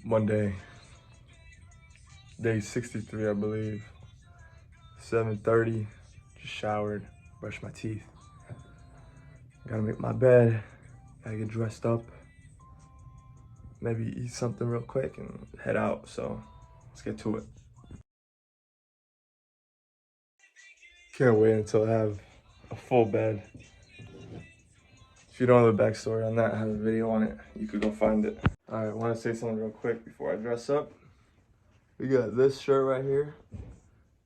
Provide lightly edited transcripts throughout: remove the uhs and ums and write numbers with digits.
Monday, day 63, I believe. 7:30, just showered, brushed my teeth. Gotta make my bed, gotta get dressed up. Maybe eat something real quick and head out, so let's get to it. Can't wait until I have a full bed. If you don't know the backstory on that, I have a video on it. You could go find it. All right, I want to say something real quick before I dress up. We got this shirt right here.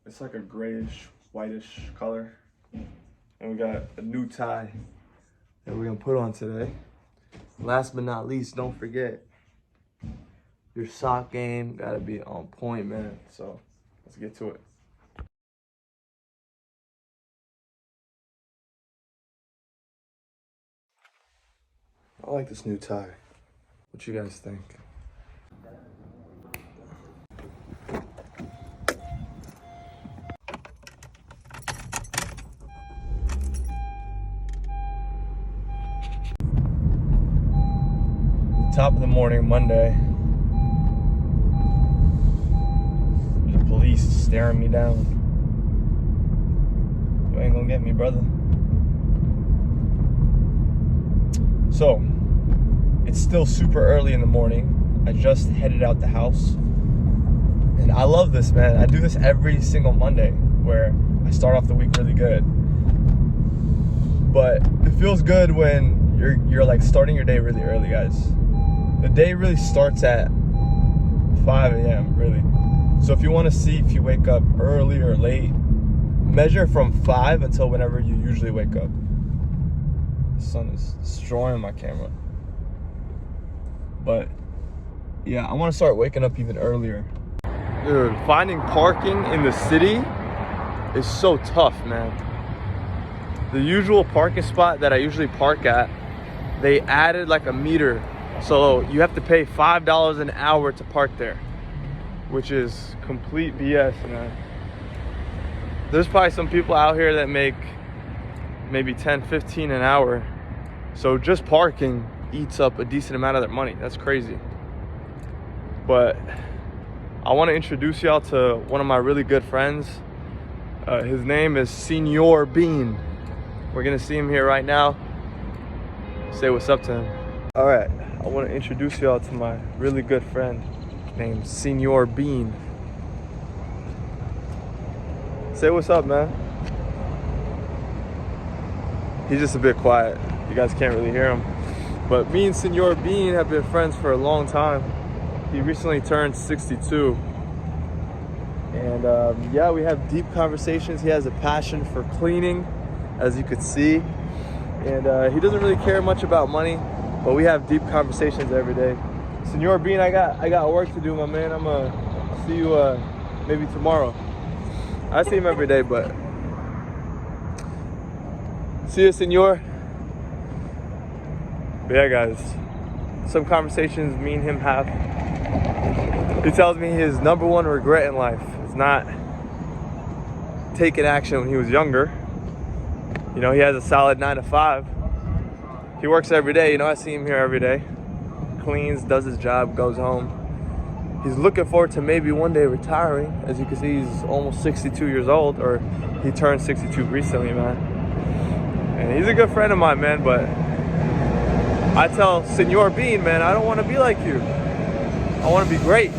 It's like a grayish, whitish color. And we got a new tie that we're gonna put on today. Last but not least, don't forget, your sock game gotta be on point, man. So let's get to it. I like this new tie. What you guys think? Top of the morning, Monday. The police staring me down. You ain't gonna get me, brother. So, it's still super early in the morning. I just headed out the house. And I love this, man. I do this every single Monday where I start off the week really good. But it feels good when you're like starting your day really early, guys. The day really starts at 5 a.m. really. So if you want to see if you wake up early or late, measure from 5 until whenever you usually wake up. The sun is destroying my camera. But yeah, I want to start waking up even earlier. Dude, finding parking in the city is so tough, man. The usual parking spot that I usually park at, they added like a meter. So you have to pay $5 an hour to park there, which is complete BS, man. There's probably some people out here that make maybe 10, 15 an hour. So just parking eats up a decent amount of their money. That's crazy. But I want to introduce y'all to one of my really good friends. His name is Senor Bean. We're gonna see him here right now. Say what's up to him. All right, I want to introduce y'all to my really good friend named Senor Bean. Say what's up, man. He's just a bit quiet. You guys can't really hear him. But me and Senor Bean have been friends for a long time. He recently turned 62. And yeah, we have deep conversations. He has a passion for cleaning, as you could see. And he doesn't really care much about money, but we have deep conversations every day. Senor Bean, I got work to do, my man. I'm gonna see you maybe tomorrow. I see him every day, but see you, Senor. But yeah, guys, some conversations me and him have. He tells me his number one regret in life is not taking action when he was younger. You know, he has a solid 9 to 5. He works every day, you know, I see him here every day. Cleans, does his job, goes home. He's looking forward to maybe one day retiring. As you can see, he's almost 62 years old, or he turned 62 recently, man. And he's a good friend of mine, man, but I tell Senor Bean, man, I don't want to be like you. I want to be great.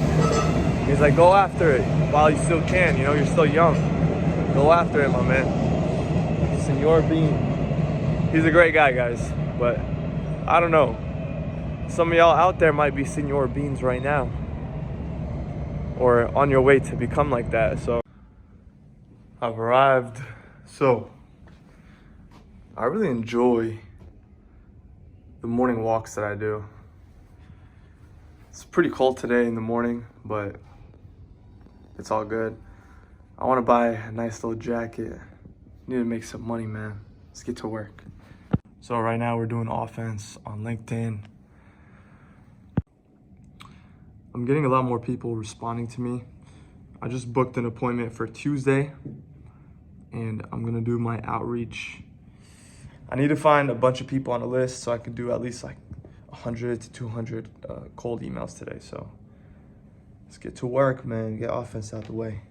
He's like, go after it while you still can, you know, you're still young. Go after it, my man. Senor Bean. He's a great guy, guys, but I don't know. Some of y'all out there might be Senor Beans right now, or on your way to become like that. So I've arrived. So I really enjoy the morning walks that I do. It's pretty cold today in the morning, but it's all good. I want to buy a nice little jacket. Need to make some money, man. Let's get to work. So right now we're doing offense on LinkedIn. I'm getting a lot more people responding to me. I just booked an appointment for Tuesday, and I'm gonna do my outreach. I need to find a bunch of people on a list so I can do at least like 100 to 200 cold emails today. So Let's get to work, man. Get offense out the way.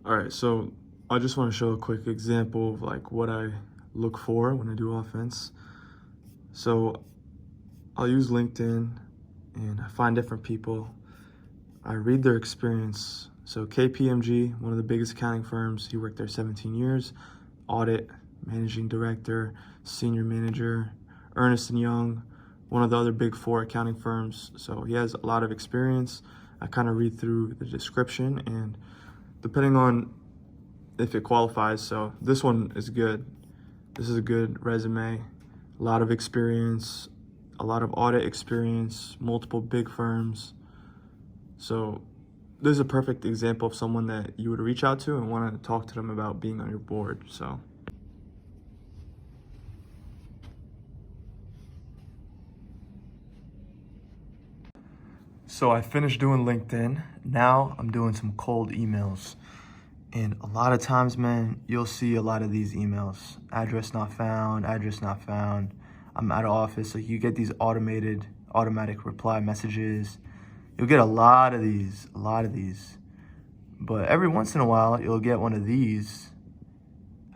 All right, so I just want to show a quick example of like what I look for when I do offense. So I'll use LinkedIn and I find different people. I read their experience. So KPMG, one of the biggest accounting firms, he worked there 17 years, audit, managing director, senior manager. Ernst & Young, one of the other big four accounting firms. So he has a lot of experience. I kind of read through the description and depending on if it qualifies. So this one is good. This is a good resume, a lot of experience, a lot of audit experience, multiple big firms. So this is a perfect example of someone that you would reach out to and want to talk to them about being on your board. So I finished doing LinkedIn. Now I'm doing some cold emails. And a lot of times, man, you'll see a lot of these emails. Address not found, address not found. I'm out of office. So you get these automatic reply messages. You'll get a lot of these. But every once in a while, you'll get one of these.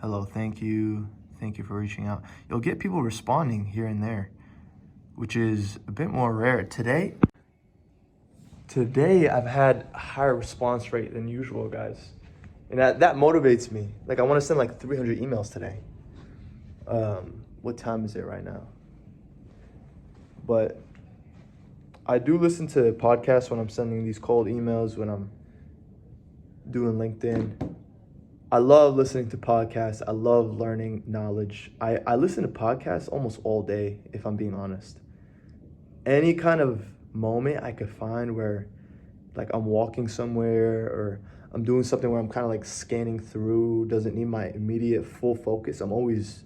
Hello, thank you for reaching out. You'll get people responding here and there, which is a bit more rare. Today I've had a higher response rate than usual, guys. And that motivates me. Like I want to send like 300 emails today. What time is it right now? But I do listen to podcasts when I'm sending these cold emails, when I'm doing LinkedIn. I love listening to podcasts. I love learning knowledge. I listen to podcasts almost all day, if I'm being honest. Any kind of moment I could find where like I'm walking somewhere or I'm doing something where I'm kind of like scanning through, doesn't need my immediate full focus. I'm always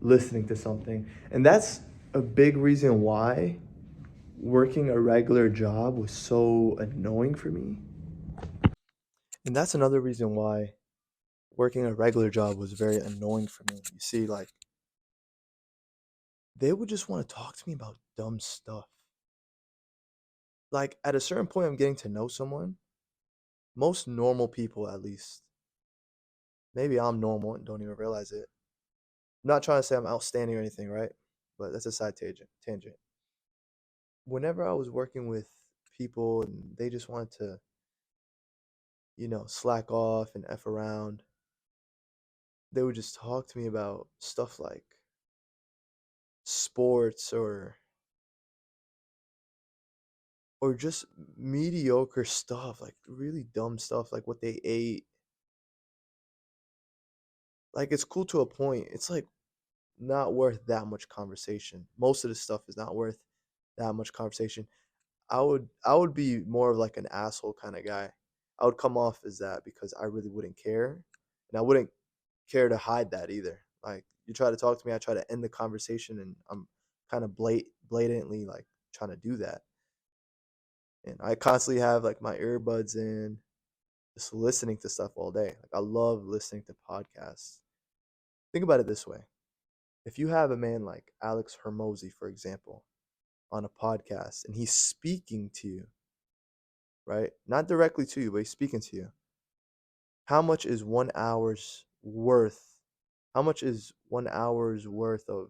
listening to something. And that's a big reason why working a regular job was so annoying for me. And that's another reason why working a regular job was very annoying for me. You see, like, they would just want to talk to me about dumb stuff. Like, at a certain point, I'm getting to know someone. Most normal people, at least. Maybe I'm normal and don't even realize it. I'm not trying to say I'm outstanding or anything, right? But that's a side tangent. Whenever I was working with people and they just wanted to, slack off and F around, they would just talk to me about stuff like sports or just mediocre stuff, like really dumb stuff, like what they ate. Like it's cool to a point. It's like not worth that much conversation. Most of this stuff is not worth that much conversation. I would be more of like an asshole kind of guy. I would come off as that because I really wouldn't care. And I wouldn't care to hide that either. Like you try to talk to me, I try to end the conversation and I'm kind of blatantly like trying to do that. And I constantly have like my earbuds in, just listening to stuff all day. Like I love listening to podcasts. Think about it this way. If you have a man like Alex Hermosi, for example, on a podcast and he's speaking to you, right? Not directly to you, but he's speaking to you. How much is 1 hour's worth? How much is 1 hour's worth of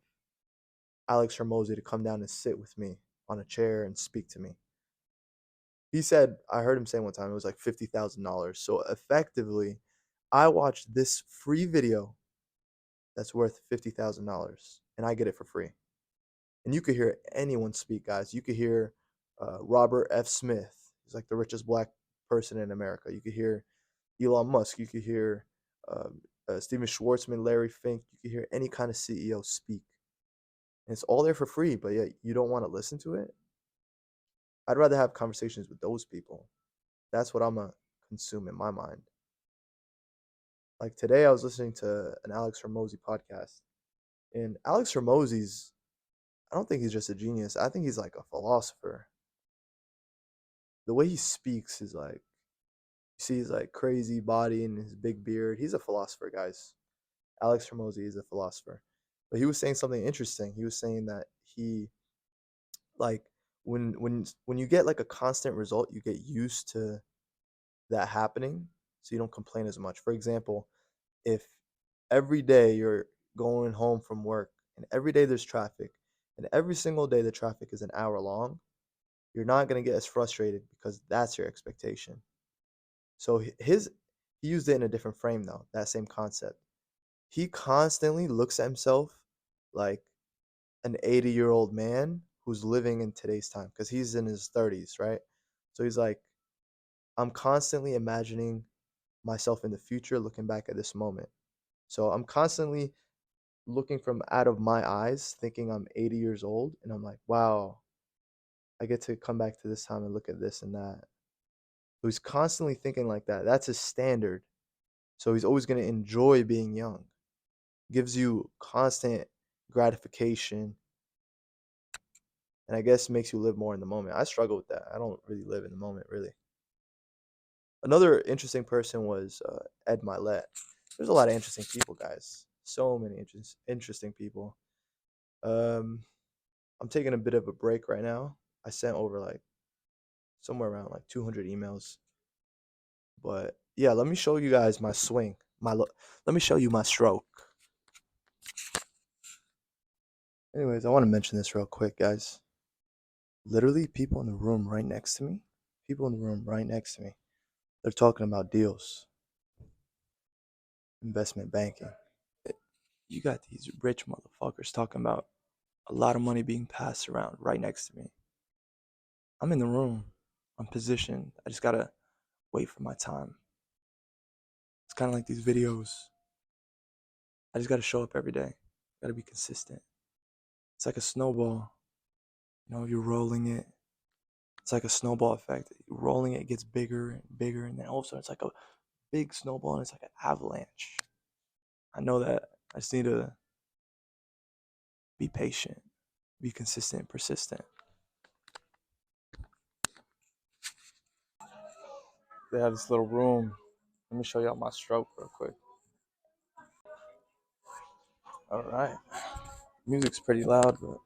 Alex Hermosi to come down and sit with me on a chair and speak to me? He said, I heard him say one time, it was like $50,000. So effectively, I watched this free video that's worth $50,000 and I get it for free. And you could hear anyone speak, guys. You could hear Robert F. Smith. He's like the richest black person in America. You could hear Elon Musk. You could hear Steven Schwartzman, Larry Fink. You could hear any kind of CEO speak. And it's all there for free, but yet you don't want to listen to it. I'd rather have conversations with those people. That's what I'm going to consume in my mind. Like today, I was listening to an Alex Hermosi podcast. And Alex Hermosi's, I don't think he's just a genius. I think he's like a philosopher. The way he speaks is like, you see his like crazy body and his big beard. He's a philosopher, guys. Alex Hermosi is a philosopher. But he was saying something interesting. He was saying that he, like, when you get like a constant result, you get used to that happening, so you don't complain as much. For example, if every day you're going home from work and every day there's traffic and every single day the traffic is an hour long, you're not going to get as frustrated because that's your expectation. So he used it in a different frame though, that same concept. He constantly looks at himself like an 80-year-old man who's living in today's time because he's in his 30s, right? So he's like, I'm constantly imagining myself in the future looking back at this moment. So I'm constantly looking from out of my eyes, thinking I'm 80 years old, and I'm like, wow, I get to come back to this time and look at this and that. So he's constantly thinking like that. That's his standard. So he's always going to enjoy being young. Gives you constant gratification, and I guess makes you live more in the moment. I struggle with that. I don't really live in the moment, really. Another interesting person was Ed Milet. There's a lot of interesting people, guys. So many interesting people. Um, I'm taking a bit of a break right now. I sent over like somewhere around like 200 emails. But yeah, let me show you guys my swing. Let me show you my stroke. Anyways, I want to mention this real quick, guys. Literally, people in the room right next to me, people in the room right next to me, they're talking about deals, investment banking. You got these rich motherfuckers talking about a lot of money being passed around right next to me. I'm in the room. I'm positioned. I just gotta wait for my time. It's kind of like these videos. I just gotta show up every day. Gotta be consistent. It's like a snowball. You know, you're rolling it. It's like a snowball effect. You're rolling it, it gets bigger and bigger, and then all of a sudden it's like a big snowball and it's like an avalanche. I know that. I just need to be patient, be consistent, persistent. They have this little room. Let me show y'all my stroke real quick. All right. Music's pretty loud, but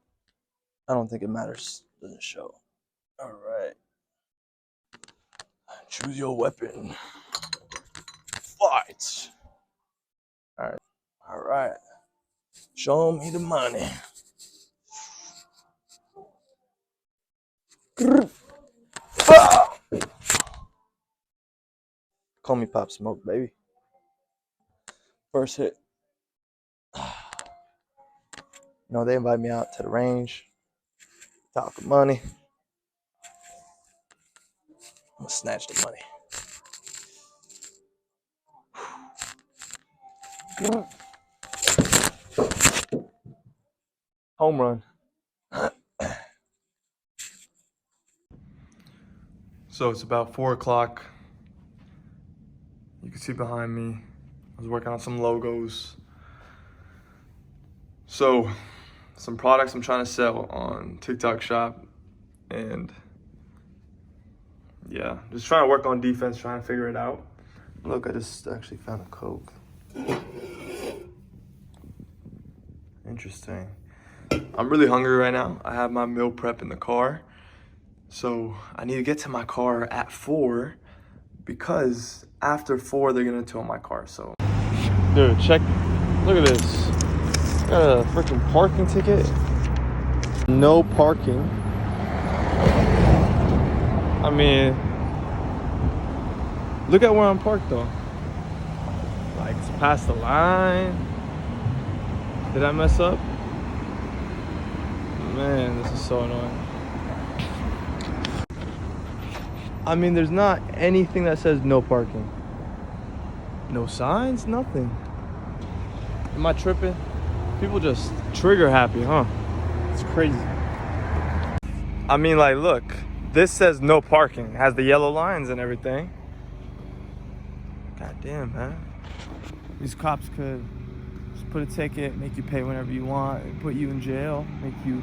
I don't think it matters. Doesn't show. All right. Choose your weapon. Fight. All right. All right. Show me the money. Call me Pop Smoke, baby. First hit. You know, they invite me out to the range. Talk money. I'm gonna snatch the money. Home run. So it's about 4 o'clock. You can see behind me, I was working on some logos. So some products I'm trying to sell on TikTok Shop, and yeah, just trying to work on defense, trying to figure it out. Look, I just actually found a Coke. Interesting. I'm really hungry right now. I have my meal prep in the car. So I need to get to my car at 4 because after 4, they're gonna tow my car, so. Dude, check, look at this. Got a freaking parking ticket. No parking. I mean, look at where I'm parked though. Like, it's past the line. Did I mess up? Man, this is so annoying. I mean, there's not anything that says no parking. No signs, nothing. Am I tripping? People just trigger happy, huh? It's crazy. I mean, like, look, this says no parking. It has the yellow lines and everything. God damn, man. These cops could just put a ticket, make you pay whenever you want, and put you in jail, make you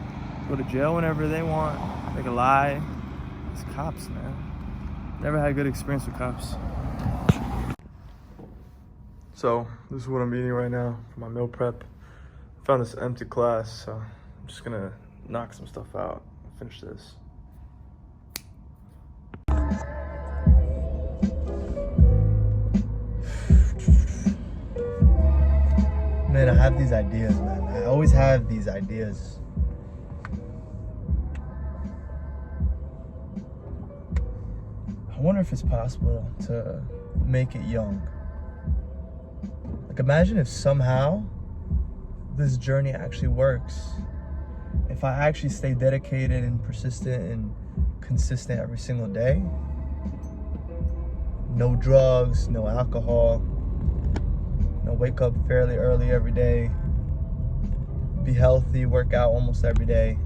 go to jail whenever they want, make a lie. These cops, man. Never had a good experience with cops. So, this is what I'm eating right now for my meal prep. Found this empty class, so I'm just gonna knock some stuff out and finish this. Man, I have these ideas, man. I always have these ideas. I wonder if it's possible to make it young. Like, imagine if somehow this journey actually works. If I actually stay dedicated and persistent and consistent every single day. No drugs, no alcohol. Wake up fairly early every day. Be healthy, work out almost every day.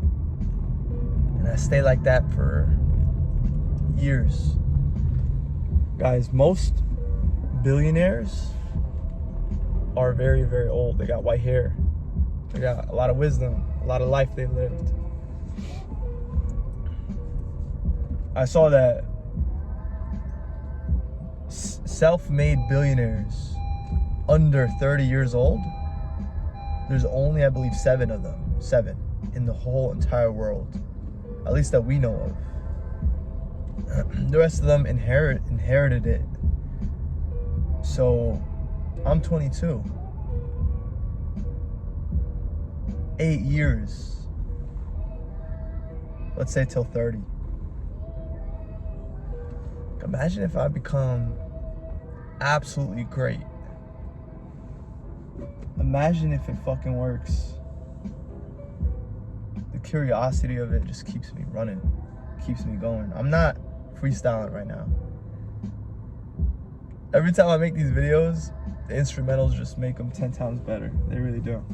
And I stay like that for years. Guys, most billionaires are very, very old. They got white hair. They got a lot of wisdom, a lot of life they've lived. I saw that self-made billionaires under 30 years old, there's only, I believe, 7 of them. 7 in the whole entire world, at least that we know of. The rest of them inherited it. So I'm 22. 8 years. Let's say till 30. Imagine if I become absolutely great. Imagine if it fucking works. The curiosity of it just keeps me running, keeps me going. I'm not freestyling right now. Every time I make these videos, the instrumentals just make them 10 times better. They really do.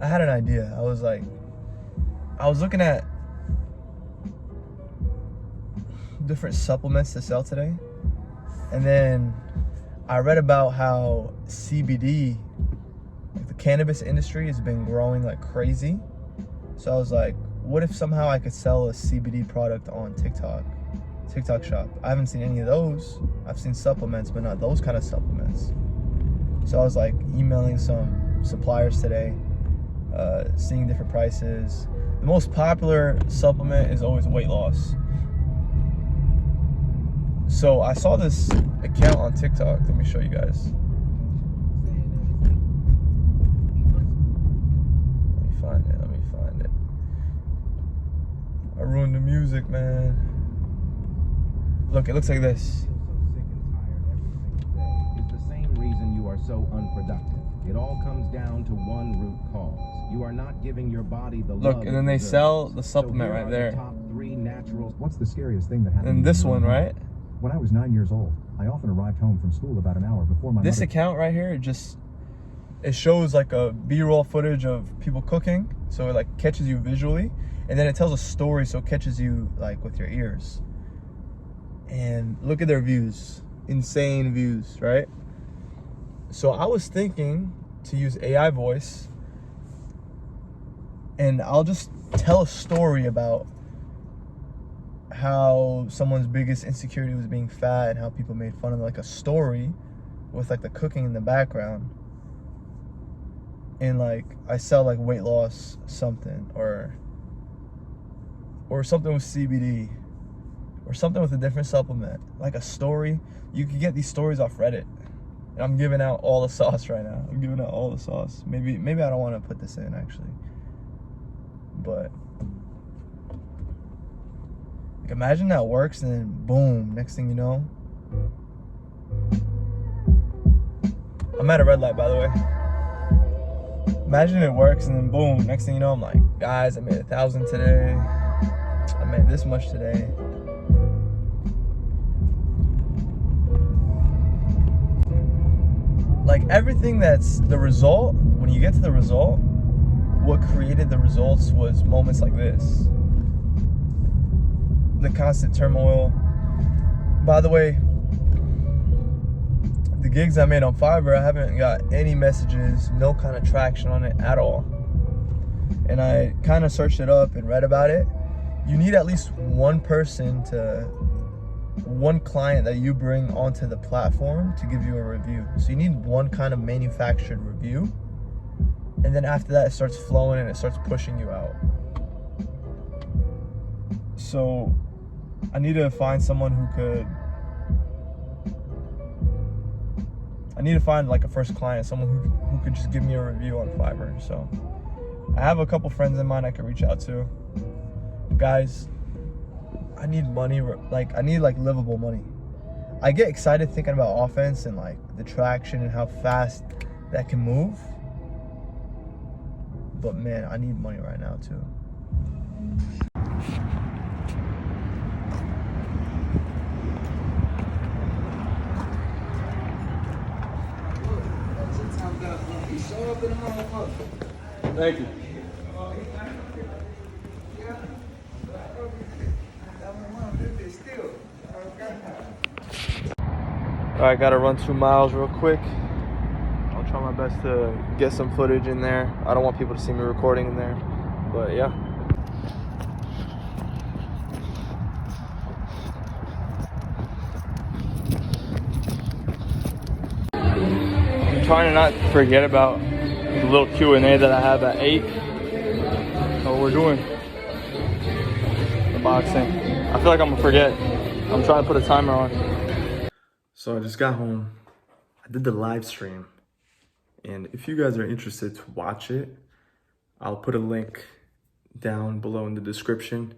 I had an idea. I was looking at different supplements to sell today, and then I read about how CBD, like the cannabis industry, has been growing like crazy. So I was like, what if somehow I could sell a CBD product on TikTok shop? I haven't seen any of those. I've seen supplements, but not those kind of supplements. So I was like emailing some suppliers today, seeing different prices. The most popular supplement is always weight loss. So I saw this account on TikTok. Let me show you guys. Let me find it. I ruined the music, man. Look, it looks like this. Is the same reason you are so unproductive. It all comes down to one root cause. You are not giving your body the look, love and then they sell the supplement so right there. The top 3 natural. What's the scariest thing that happened? And this one, right? When I was 9 years old, I often arrived home from school about an hour before my This mother... account right here, it shows like a B-roll footage of people cooking, so it like catches you visually, and then it tells a story, so it catches you like with your ears. And look at their views, insane views, right? So I was thinking to use AI voice, and I'll just tell a story about how someone's biggest insecurity was being fat and how people made fun of them, like a story with like the cooking in the background. And like I sell like weight loss something or something with CBD or something with a different supplement, like a story. You could get these stories off Reddit. And I'm giving out all the sauce right now. I'm giving out all the sauce. Maybe I don't want to put this in actually, but like, imagine that works and then boom, next thing you know. I'm at a red light, by the way. Imagine it works and then boom, next thing you know, I'm like, guys, I made 1,000 today. I made this much today. Like everything that's the result, when you get to the result, what created the results was moments like this. The constant turmoil. By the way, the gigs I made on Fiverr, I haven't got any messages, no kind of traction on it at all. And I kind of searched it up and read about it. You need at least one client that you bring onto the platform to give you a review. So you need one kind of manufactured review. And then after that, it starts flowing and it starts pushing you out. So I need to find someone who could I need to find like a first client, someone who could just give me a review on Fiverr. So I have a couple friends in mind I can reach out to. Guys, I need money, like I need like livable money. I get excited thinking about offense and like the traction and how fast that can move. But man, I need money right now too. Thank you. Alright, gotta run 2 miles real quick. I'll try my best to get some footage in there. I don't want people to see me recording in there, but yeah. I'm trying to not forget about the little Q&A that I have at 8. So we're doing the boxing. I feel like I'm gonna forget. I'm trying to put a timer on. So I just got home. I did the live stream. And if you guys are interested to watch it, I'll put a link down below in the description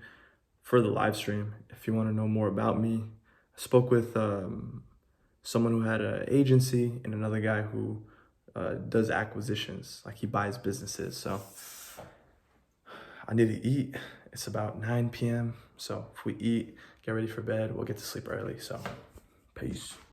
for the live stream. If you want to know more about me, I spoke with someone who had an agency and another guy who does acquisitions, like he buys businesses. So I need to eat. It's about 9 p.m. So if we eat, get ready for bed, we'll get to sleep early. So peace.